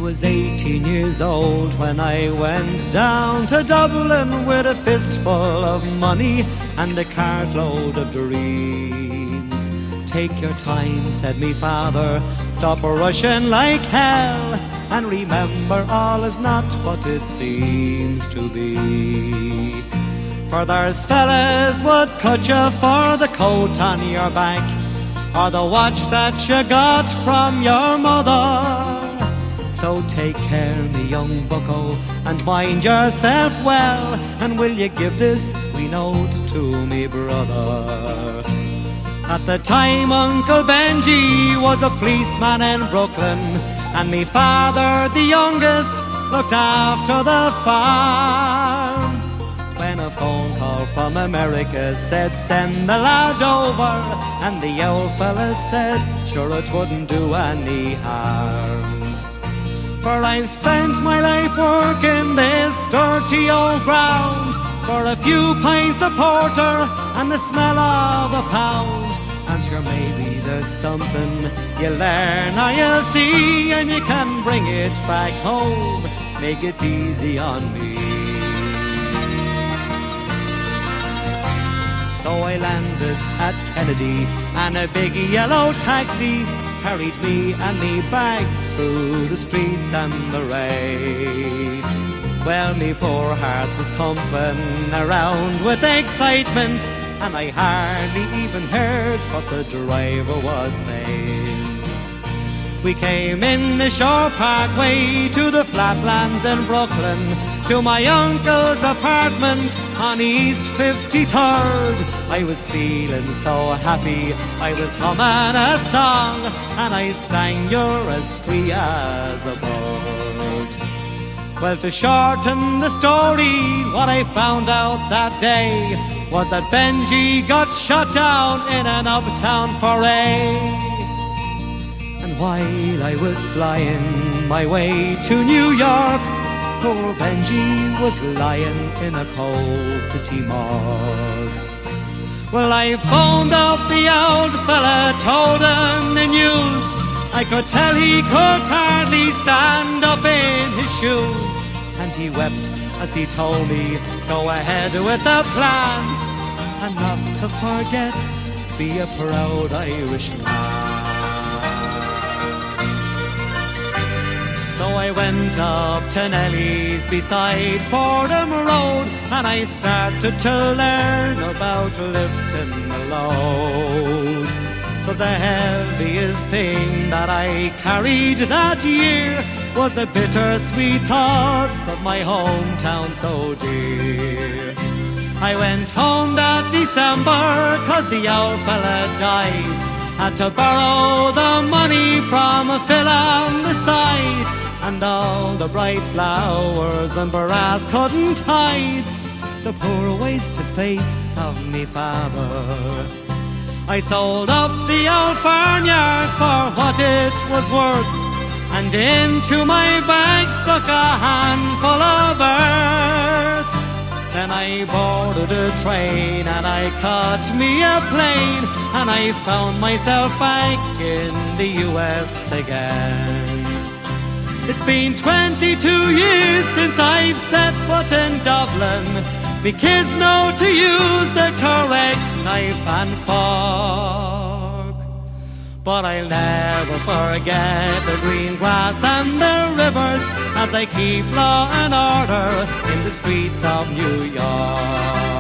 was 18 years old when I went down to Dublin with a fistful of money and a cartload of dreams. Take your time, said me father, stop rushing like hell, and remember all is not what it seems to be. For there's fellas would cut you for the coat on your back, or the watch that you got from your mother. So take care, me young bucko, and mind yourself well, and will you give this wee note to me brother? At the time Uncle Benji was a policeman in Brooklyn, and me father, the youngest, looked after the farm. When a phone call from America said send the lad over, and the old fella said sure it wouldn't do any harm. For I've spent my life working this dirty old ground for a few pints of porter and the smell of a pound. And sure maybe there's something you learn or you'll see, and you can bring it back home, make it easy on me. So I landed at Kennedy, and a big yellow taxi carried me and me bags through the streets and the rain. Well, me poor heart was thumping around with excitement, and I hardly even heard what the driver was saying. We came in the Shore Parkway to the flatlands in Brooklyn, to my uncle's apartment on East 53rd. I was feeling so happy, I was humming a song, and I sang You're as free as a bird. Well, to shorten the story, what I found out that day was that Benji got shot down in an uptown foray. And while I was flying my way to New York, poor Benji was lying in a coal city morgue. Well, I phoned up the old fella, told him the news. I could tell he could hardly stand up in his shoes, and he wept as he told me, go ahead with the plan, and not to forget, be a proud Irishman. So I went up to Nelly's beside Fordham Road, and I started to learn about lifting the load. But the heaviest thing that I carried that year was the bittersweet thoughts of my hometown so dear. I went home that December 'cause the old fella died. Had to borrow the money from Phil on the side, and all the bright flowers and brass couldn't hide the poor wasted face of me father. I sold up the old farmyard for what it was worth, and into my bag stuck a handful of earth. Then I boarded a train and I caught me a plane, and I found myself back in the US again. It's been 22 years since I've set foot in Dublin. Me kids know to use the correct knife and fork, but I'll never forget the green grass and the rivers as I keep law and order in the streets of New York.